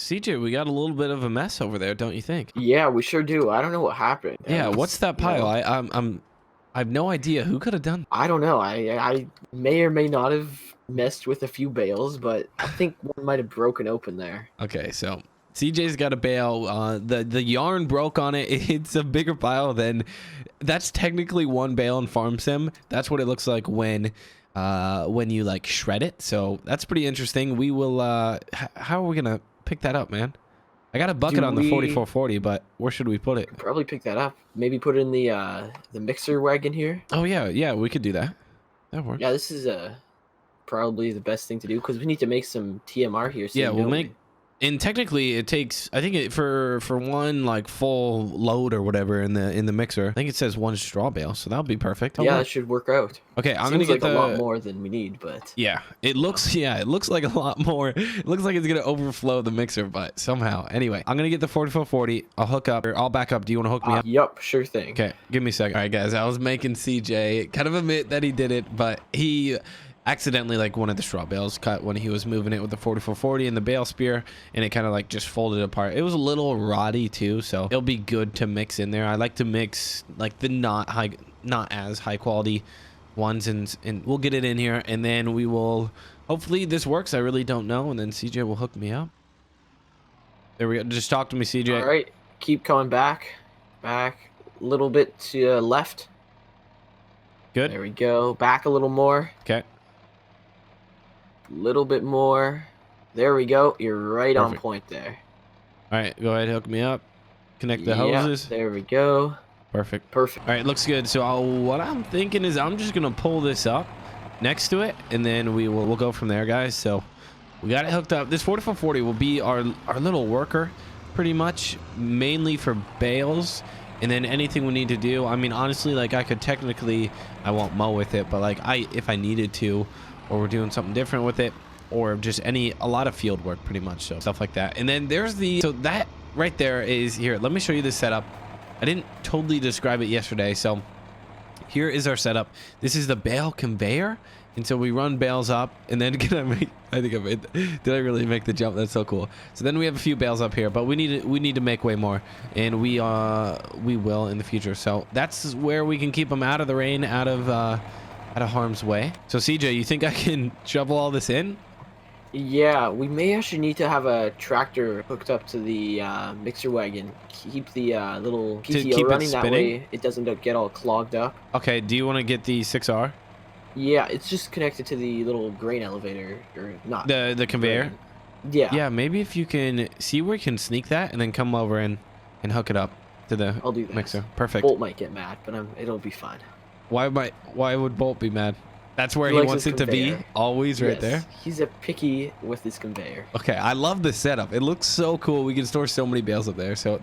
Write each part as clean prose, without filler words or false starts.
CJ, we got a little bit of a mess over there, don't you think? Yeah, we sure do. I don't know what happened. Yeah, what's that pile? You know, I have no idea who could have done. I don't know. I may or may not have messed with a few bales, but I think one might have broken open there. Okay, so CJ's got a bale. The yarn broke on it. It's a bigger pile than that's technically one bale in Farm Sim. That's what it looks like when you like shred it. So that's pretty interesting. We will how are we gonna pick that up, man? I got a bucket on the 4440, but where should we put it? Probably pick that up. Maybe put it in the mixer wagon here. Oh yeah, we could do that. That works. Yeah, this is probably the best thing to do because we need to make some TMR here soon. Yeah, we'll make. And technically, it takes, I think, for one like full load or whatever in the mixer. I think it says one straw bale, so that'll be perfect. Yeah, that should work out. Okay, I'm gonna get a lot more than we need, but yeah, it looks like a lot more. It looks like it's gonna overflow the mixer, but somehow. Anyway, I'm gonna get the 4440. I'll hook up. Or I'll back up. Do you want to hook me up? Yep, sure thing. Okay, give me a second. All right, guys, I was making CJ kind of admit that he did it, but he accidentally like one of the straw bales cut when he was moving it with the 4440 and the bale spear, and it kind of like just folded apart. It was a little rotty too, so it'll be good to mix in there. I like to mix like the not as high quality ones, and we'll get it in here, and then we will hopefully this works. I really don't know, and then CJ will hook me up. There we go. Just talk to me, CJ. All right, keep coming back a little bit to left. Good. There we go. Back a little more. Okay. Little bit more. There we go. You're right Perfect. On point there. All right, go ahead, hook me up. Connect the hoses. There we go. Perfect. All right, looks good. So what I'm thinking is I'm just gonna pull this up next to it, and then we'll go from there, guys. So we got it hooked up. This 4440 will be our little worker, pretty much, mainly for bales. And then anything we need to do, I mean, honestly, like I could technically, I won't mow with it, but like if I needed to, or we're doing something different with it, or just a lot of field work, pretty much, so stuff like that. And then there's so that right there is here. Let me show you the setup. I didn't totally describe it yesterday, so here is our setup. This is the bale conveyor, and so we run bales up, and then did I really make the jump? That's so cool. So then we have a few bales up here, but we need to make way more, and we will in the future. So that's where we can keep them out of the rain, out of harm's way. So CJ, you think I can shovel all this in? Yeah, we may actually need to have a tractor hooked up to the mixer wagon. Keep the little PTO running, that way it doesn't get all clogged up. Okay, do you want to get the 6R? Yeah, it's just connected to the little grain elevator, or not. The conveyor? Grain. Yeah. Yeah, maybe if you can see where you can sneak that and then come over and hook it up to the I'll do that. Mixer. Perfect. Bolt might get mad, but it'll be fine. Why would Bolt be mad? That's where he wants it to be, always right there. He's a picky with his conveyor. Okay, I love the setup. It looks so cool. We can store so many bales up there, so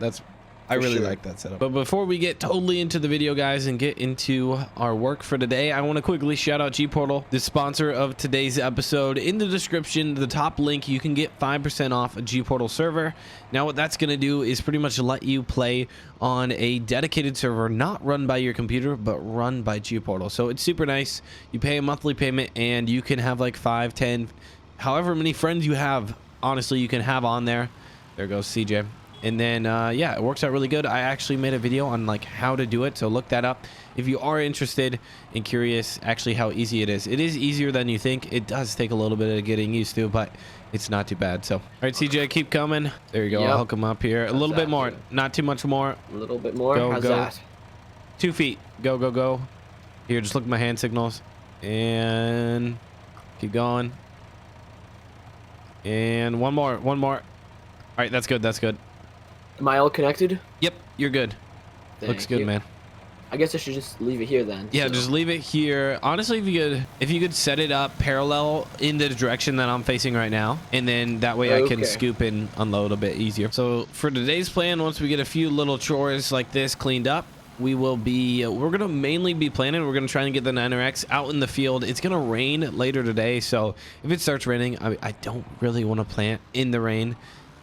I really like that setup. But before we get totally into the video, guys, and get into our work for today, I want to quickly shout out G-Portal, the sponsor of today's episode. In the description, the top link, you can get 5% off a G-Portal server. Now, what that's going to do is pretty much let you play on a dedicated server, not run by your computer, but run by G-Portal. So it's super nice. You pay a monthly payment, and you can have like 5, 10, however many friends you have, honestly, you can have on there. There goes CJ. And then yeah, it works out really good. I actually made a video on like how to do it, so look that up if you are interested and curious actually how easy it is. It is easier than you think. It does take a little bit of getting used to, but it's not too bad. So all right, CJ, keep coming. There you go. I'll hook him up here a little bit more, not too much more. A little bit more. How's that? 2 feet. Go here. Just look at my hand signals and keep going, and one more. All right, that's good. Am I all connected? Yep, you're good. Looks good, man. I guess I should just leave it here then. Yeah, just leave it here. Honestly, if you could set it up parallel in the direction that I'm facing right now, and then that way I can scoop and unload a bit easier. So for today's plan, once we get a few little chores like this cleaned up, we're gonna mainly be planning. We're gonna try and get the 9RX out in the field. It's gonna rain later today, so if it starts raining, I don't really want to plant in the rain.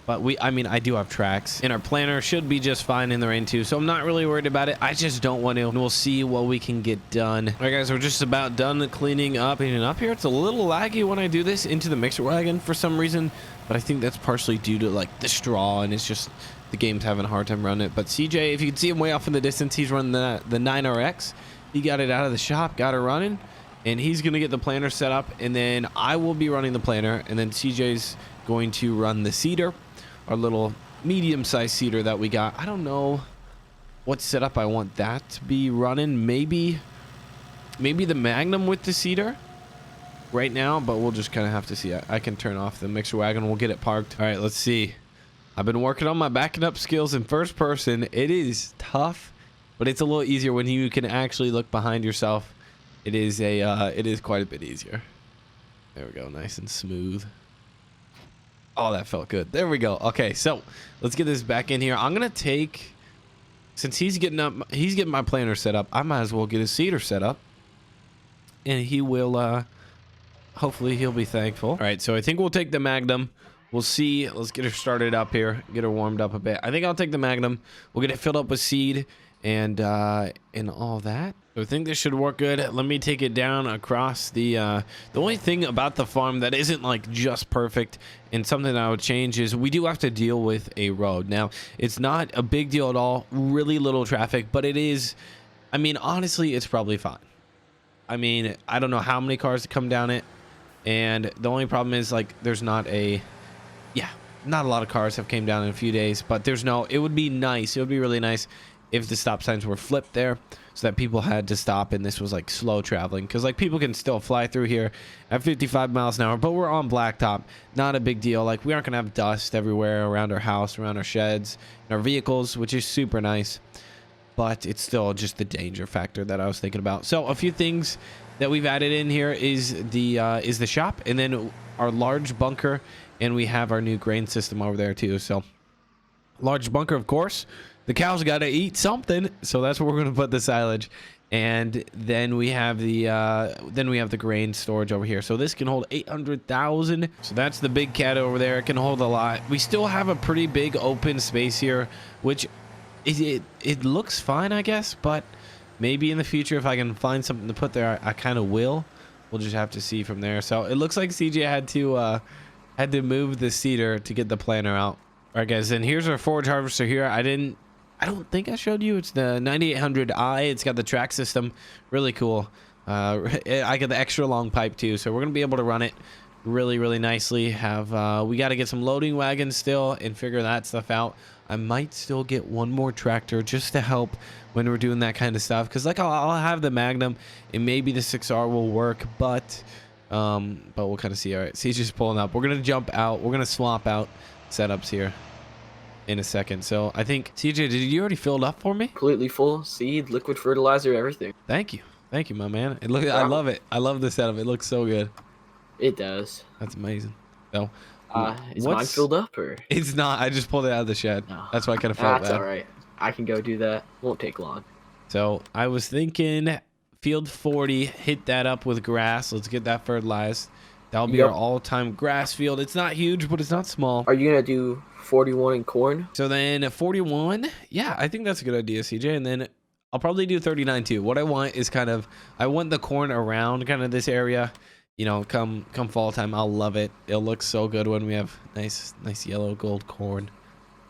But I mean, I do have tracks, and our planter should be just fine in the rain too. So I'm not really worried about it. I just don't want to. And we'll see what we can get done. All right, guys, we're just about done cleaning up. And up here, it's a little laggy when I do this into the mixer wagon for some reason. But I think that's partially due to like the straw, and it's just the game's having a hard time running it. But CJ, if you can see him way off in the distance, he's running the 9RX. He got it out of the shop, got it running, and he's gonna get the planter set up. And then I will be running the planter, and then CJ's going to run the seeder. Our little medium-sized seeder that we got. I don't know what setup I want that to be running. Maybe the Magnum with the seeder right now, but we'll just kind of have to see. I can turn off the mixer wagon. We'll get it parked. All right, let's see. I've been working on my backing up skills in first person. It is tough, but it's a little easier when you can actually look behind yourself. It is quite a bit easier. There we go, nice and smooth. Oh, that felt good. There we go. Okay, so let's get this back in here. I'm gonna take, since he's getting my planter set up, I might as well get his seeder set up, and he will hopefully he'll be thankful. All right, so I think we'll take the Magnum. We'll see. Let's get her started up here, get her warmed up a bit. I think I'll take the Magnum. We'll get it filled up with seed and all that. So I think this should work good. Let me take it down across the only thing about the farm that isn't like just perfect and something that I would change is we do have to deal with a road. Now, it's not a big deal at all, really little traffic, but it is, I mean, honestly, it's probably fine. I mean, I don't know how many cars come down it, and the only problem is like there's not a, not a lot of cars have came down in a few days, but it would be nice, it would be really nice if the stop signs were flipped there so that people had to stop and this was like slow traveling, because like people can still fly through here at 55 miles an hour, but we're on blacktop, not a big deal. Like we aren't gonna have dust everywhere around our house, around our sheds, and our vehicles, which is super nice, but it's still just the danger factor that I was thinking about. So a few things that we've added in here is the shop, and then our large bunker, and we have our new grain system over there too. So large bunker, of course, the cows got to eat something, so that's where we're going to put the silage. And then we have the grain storage over here. So this can hold 800,000. So that's the big cat over there. It can hold a lot. We still have a pretty big open space here, which it looks fine, I guess, but maybe in the future if I can find something to put there, I kind of will. We'll just have to see from there. So it looks like CJ had to move the seeder to get the planter out. All right, guys, and here's our forage harvester here. I don't think I showed you. It's the 9800i. It's got the track system. Really cool. I got the extra long pipe too, so we're gonna be able to run it really, really nicely. We got to get some loading wagons still and figure that stuff out. I might still get one more tractor just to help when we're doing that kind of stuff, because like I'll have the Magnum and maybe the 6R will work, but we'll kind of see. All right, see, he's just pulling up. We're gonna jump out. We're gonna swap out setups here in a second. So I think, CJ, did you already fill it up for me? Completely full. Seed, liquid fertilizer, everything. Thank you, my man. I love it. I love the setup. It looks so good. It does. That's amazing. So is mine filled up, or? It's not. I just pulled it out of the shed. No. That's why I kind of felt That's bad. all right. I can go do that. Won't take long. So I was thinking field 40, hit that up with grass. Let's get that fertilized. That'll be our all-time grass field. It's not huge, but it's not small. Are you gonna do 41 in corn? So then 41, yeah, I think that's a good idea, CJ. And then I'll probably do 39 too. What I want is I want the corn around kind of this area. You know, come fall time, I'll love it. It'll look so good when we have nice yellow gold corn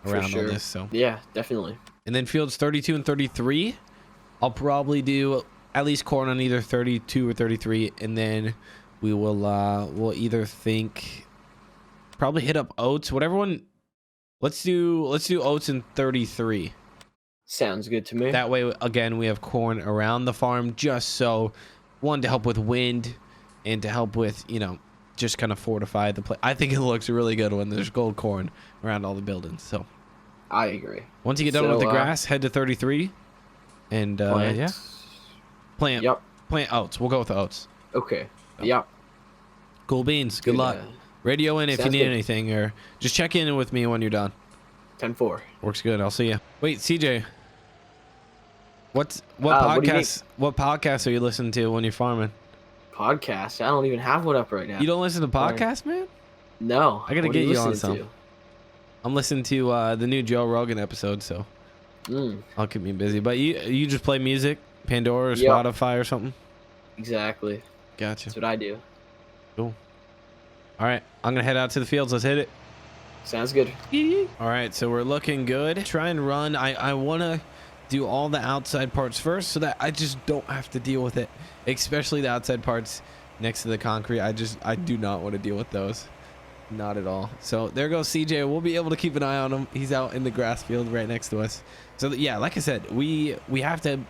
around all this. So yeah, definitely. And then fields 32 and 33, I'll probably do at least corn on either 32 or 33, and then we will we'll either probably hit up oats. Whatever one. Let's do oats in 33. Sounds good to me. That way, again, we have corn around the farm, just so one, to help with wind, and to help with, you know, just kind of fortify the place. I think it looks really good when there's gold corn around all the buildings. So I agree. Once you get done with the grass, head to 33, and plant oats. We'll go with the oats. Okay. Yep. Cool beans. Good luck. Radio in if you need anything, or just check in with me when you're done. 10-4. Works good. I'll see you. Wait, CJ. What podcast are you listening to when you're farming? Podcast? I don't even have one up right now. You don't listen to podcasts, man? No. I gotta get you on some. I'm listening to the new Joe Rogan episode, so I'll keep me busy. But you just play music, Pandora or Spotify or something? Exactly. Gotcha. That's what I do. Cool. All right, I'm gonna head out to the fields. Let's hit it. Sounds good. All right, so we're looking good. Try and run. I want to do all the outside parts first so that I just don't have to deal with it, especially the outside parts next to the concrete. I do not want to deal with those. Not at all. So there goes CJ. We'll be able to keep an eye on him. He's out in the grass field right next to us. So yeah, like I said, we have to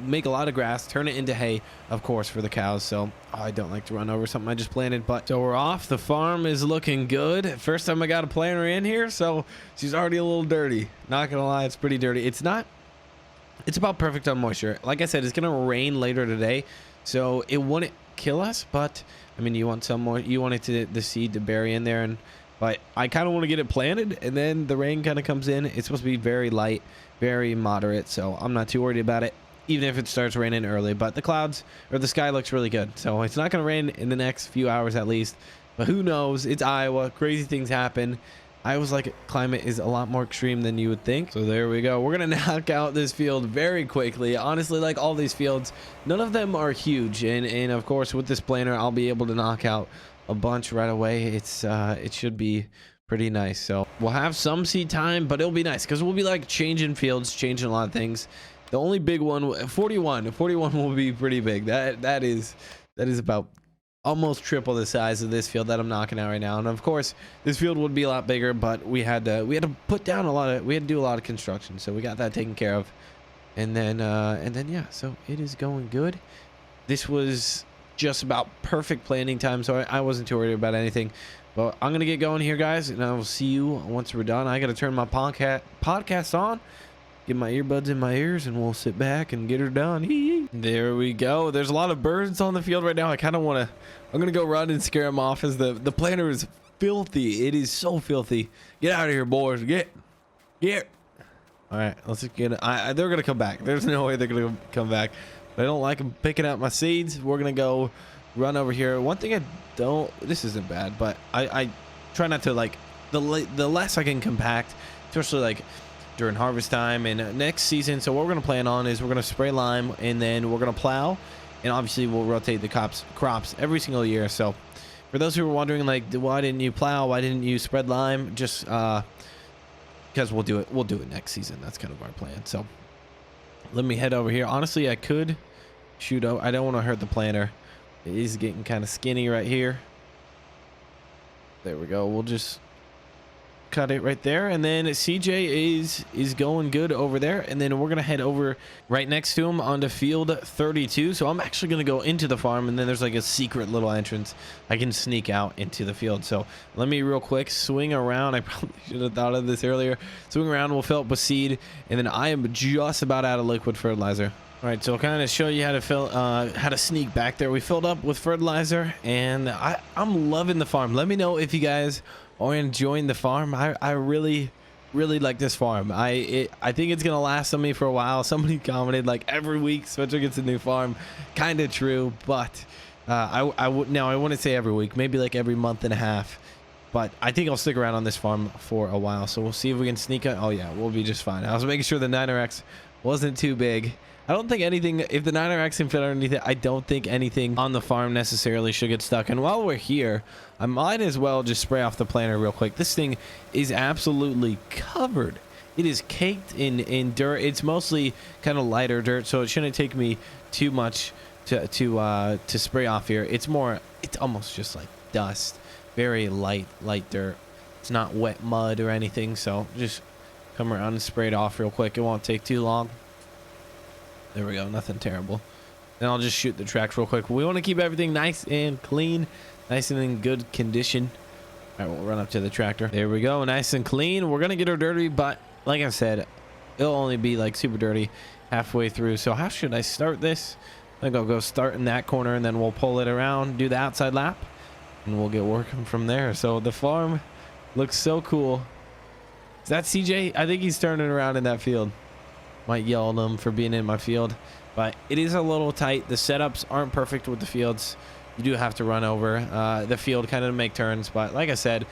make a lot of grass, turn it into hay, of course, for the cows. So I don't like to run over something I just planted. But so we're off. The farm is looking good. First time I got a planter in here, so she's already a little dirty. Not gonna lie, it's pretty dirty. It's about perfect on moisture. Like I said, it's gonna rain later today, so it wouldn't kill us, but I mean, you want some more, you want it the seed to bury in there, but I kind of want to get it planted, and then the rain kind of comes in. It's supposed to be very light, very moderate, so I'm not too worried about it, even if it starts raining early. But the clouds or the sky looks really good, so it's not going to rain in the next few hours at least, but who knows? It's Iowa. Crazy things happen. Iowa's climate is a lot more extreme than you would think. So there we go. We're gonna knock out this field very quickly. Honestly, like all these fields, none of them are huge, and of course with this planter I'll be able to knock out a bunch right away. It should be pretty nice. So we'll have some seed time, but it'll be nice because we'll be like changing fields, changing a lot of things. The only big one, 41 will be pretty big. That is about almost triple the size of this field that I'm knocking out right now. And of course this field would be a lot bigger, but we had to put down we had to do a lot of construction, so we got that taken care of. And then yeah, so it is going good. This was just about perfect planning time, so I wasn't too worried about anything. But I'm gonna get going here, guys, and I will see you once we're done. I gotta turn my podcast on, get my earbuds in my ears, and we'll sit back and get her done. There we go. There's a lot of birds on the field right now. I'm gonna go run and scare them off, as the planter is filthy. It is so filthy. Get out of here, boys. Get. All right, let's just get it. They're gonna come back. There's no way they're gonna come back. But I don't like them picking out my seeds. We're gonna go run over here. One thing this isn't bad, but I try not to, like, the less I can compact, especially like during harvest time and next season. So what we're gonna plan on is we're gonna spray lime, and then we're gonna plow, and obviously we'll rotate the crops every single year. So for those who are wondering, like, why didn't you plow, why didn't you spread lime, just because we'll do it next season. That's kind of our plan. So let me head over here. Honestly, I could shoot out. I don't want to hurt the planter. It is getting kind of skinny right here. There we go. We'll just cut it right there, and then CJ is going good over there, and then we're gonna head over right next to him onto field 32. So I'm actually gonna go into the farm, and then there's like a secret little entrance I can sneak out into the field. So let me real quick swing around. I probably should have thought of this earlier. Swing around, we'll fill up with seed, and then I am just about out of liquid fertilizer. All right, so I'll kind of show you how to sneak back there. We filled up with fertilizer, and I'm loving the farm. Let me know if you guys are enjoying the farm. I really like this farm. I think it's gonna last on me for a while. Somebody commented like every week Switcher gets a new farm. Kind of true, but I wouldn't say every week, maybe like every month and a half. But I think I'll stick around on this farm for a while, so we'll see if we can sneak it. Oh yeah, we'll be just fine. I was making sure the 9RX wasn't too big. I don't think anything, if the 9RX can fit underneath it, I don't think anything on the farm necessarily should get stuck. And while we're here, I might as well just spray off the planter real quick. This thing is absolutely covered. It is caked in dirt. It's mostly kind of lighter dirt, so it shouldn't take me too much to spray off here. It's almost just like dust. Very light dirt. It's not wet mud or anything, so just come around and spray it off real quick. It won't take too long. There we go. Nothing terrible. Then I'll just shoot the tracks real quick. We want to keep everything nice and clean, nice and in good condition. All right, we'll run up to the tractor. There we go. Nice and clean. We're going to get her dirty, but like I said, it'll only be like super dirty halfway through. So how should I start this? I think I'll go start in that corner, and then we'll pull it around, do the outside lap, and we'll get working from there. So the farm looks so cool. Is that CJ? I think he's turning around in that field. Might yell at him for being in my field, but it is a little tight. The setups aren't perfect with the fields. You do have to run over the field kind of to make turns, but like I said,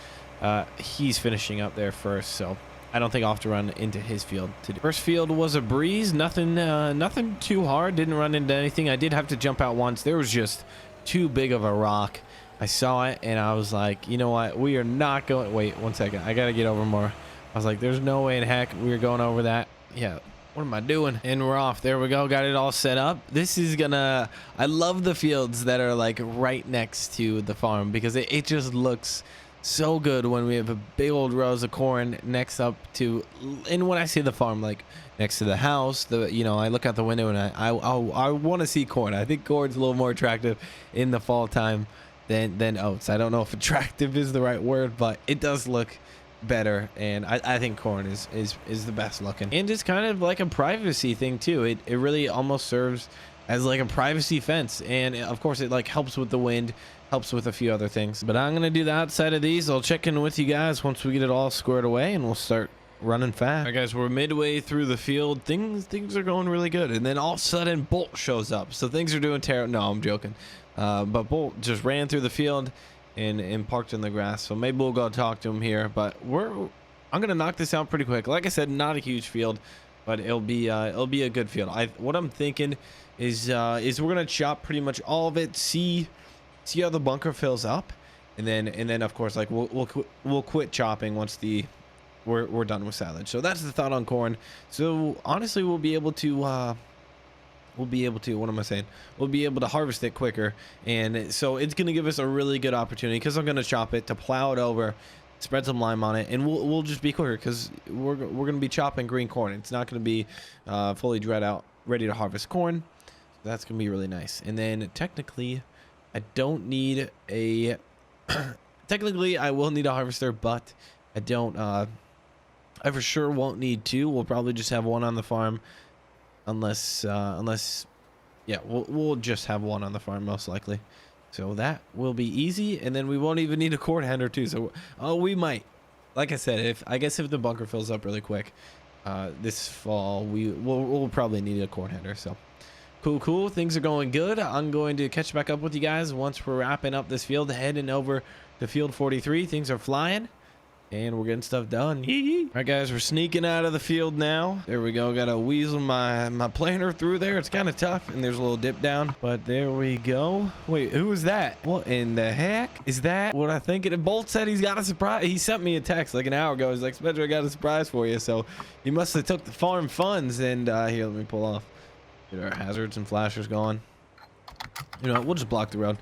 he's finishing up there first, so I don't think I'll have to run into his field today. First field was a breeze, nothing too hard, didn't run into anything. I did have to jump out once. There was just too big of a rock. I saw it and I was like, you know what, we are not going. Wait 1 second, I gotta get over more. I was like, there's no way in heck we are going over that. Yeah, what am I doing? And we're off. There we go, got it all set up. This is gonna, I love the fields that are like right next to the farm, because it just looks so good when we have a big old rows of corn next up to, and when I see the farm, like next to the house, you know, I look out the window and I want to see corn. I think corn's a little more attractive in the fall time than oats. I don't know if attractive is the right word, but it does look better, and I think corn is the best looking, and it's kind of like a privacy thing too. It really almost serves as like a privacy fence, and of course it like helps with the wind, helps with a few other things. But I'm gonna do the outside of these. I'll check in with you guys once we get it all squared away, and we'll start running fast. All right guys, we're midway through the field. Things are going really good, and then all of a sudden Bolt shows up, so things are doing terrible. No, I'm joking. But Bolt just ran through the field and parked in the grass, so maybe we'll go talk to him here. But I'm gonna knock this out pretty quick. Like I said, not a huge field, but it'll be a good field. What I'm thinking is we're gonna chop pretty much all of it, see how the bunker fills up, and then of course like we'll quit chopping once we're done with silage. So that's the thought on corn. So honestly, we'll be able to what am I saying? We'll be able to harvest it quicker, and so it's going to give us a really good opportunity, because I'm going to chop it, to plow it over, spread some lime on it, and we'll just be quicker, because we're going to be chopping green corn. It's not going to be fully dried out, ready to harvest corn. So that's going to be really nice. And then technically I don't need a technically I will need a harvester, but I don't I for sure won't need two. We'll probably just have one on the farm. Unless yeah, we'll just have one on the farm most likely, so that will be easy. And then we won't even need a corn header too. So we might, like I said, if the bunker fills up really quick this fall, we'll probably need a corn header. So cool, things are going good. I'm going to catch back up with you guys once we're wrapping up this field, heading over to field 43. Things are flying, and we're getting stuff done. All right guys, we're sneaking out of the field now. There we go. Gotta weasel my planter through there. It's kind of tough, and there's a little dip down, but there we go. Wait, who is that? What in the heck is that? What I think it? Bolt said he's got a surprise. He sent me a text like an hour ago. He's like, Spencer, I got a surprise for you. So he must have took the farm funds, and here, let me pull off. Get our hazards and flashers going. You know, we'll just block the road.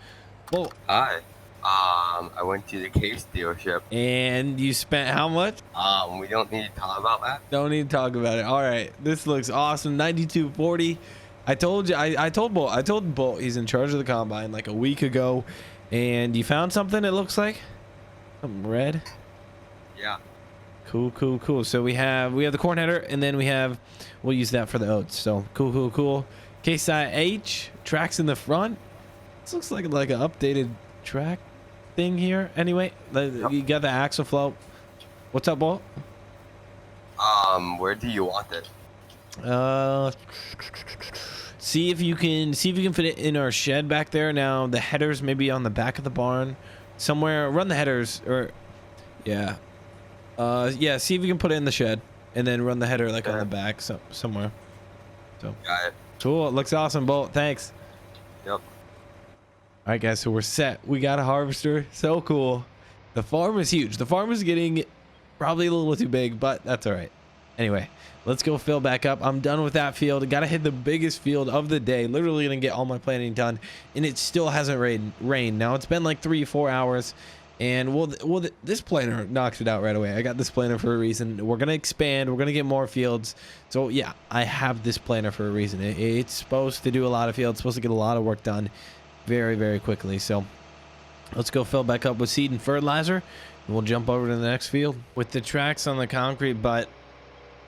Well, hi. I went to the case dealership. And you spent how much? We don't need to talk about that. Don't need to talk about it. All right, this looks awesome. 9240. I told you. I told Bolt he's in charge of the combine like a week ago, and you found something. It looks like something red. Yeah. Cool. So we have the corn header, and then we'll use that for the oats. So cool. Case IH tracks in the front. This looks like an updated track thing here. Anyway, you got the axle float. What's up, Bolt? Where do you want it? See if you can fit it in our shed back there. Now the headers maybe on the back of the barn somewhere. Run the headers, or yeah, see if you can put it in the shed, and then run the header like on the back somewhere. So got it. Cool. It looks awesome, Bolt. Thanks. Yep. All right, guys, so we're set. We got a harvester. So cool. The farm is huge. The farm is getting probably a little too big, but that's all right. Anyway, let's go fill back up. I'm done with that field. Got to hit the biggest field of the day. Literally going to get all my planting done, and it still hasn't rained. Now, it's been like 3-4 hours, and this planter knocks it out right away. I got this planter for a reason. We're going to expand. We're going to get more fields. So, yeah, I have this planter for a reason. It's supposed to do a lot of fields. It's supposed to get a lot of work done very, very quickly. So let's go fill back up with seed and fertilizer, and we'll jump over to the next field with the tracks on the concrete. But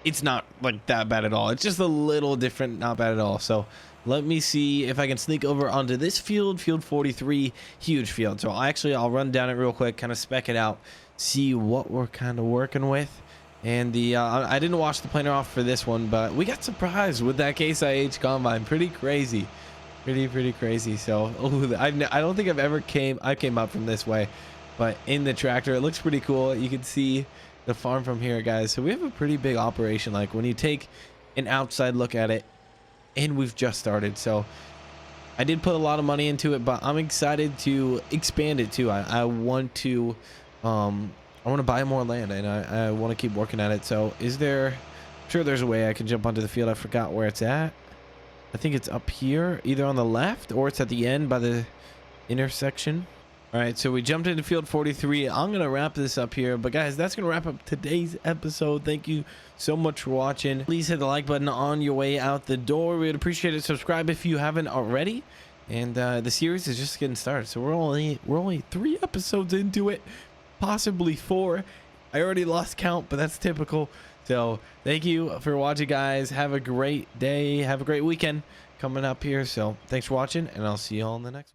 it's not like that bad at all. It's just a little different, not bad at all. So let me see if I can sneak over onto this field 43. Huge field. So I'll run down it real quick, kind of spec it out, see what we're kind of working with. And I didn't wash the planter off for this one, but we got surprised with that Case IH combine. Pretty crazy. Pretty crazy. So I don't think I came up from this way. but in the tractor. It looks pretty cool. You can see the farm from here, guys. So we have a pretty big operation, like when you take an outside look at it, and we've just started. So I did put a lot of money into it, but I'm excited to expand it too. I want to buy more land, and I want to keep working at it. So is there, I'm sure there's a way I can jump onto the field. I forgot where it's at. I think it's up here, either on the left or it's at the end by the intersection. All right, so we jumped into field 43. I'm gonna wrap this up here, but guys, that's gonna wrap up today's episode. Thank you so much for watching. Please hit the like button on your way out the door. We'd appreciate it. Subscribe if you haven't already. And the series is just getting started, so we're only 3 episodes into it, possibly 4. I already lost count, but that's typical. So thank you for watching, guys. Have a great day. Have a great weekend coming up here. So thanks for watching, and I'll see you all in the next one.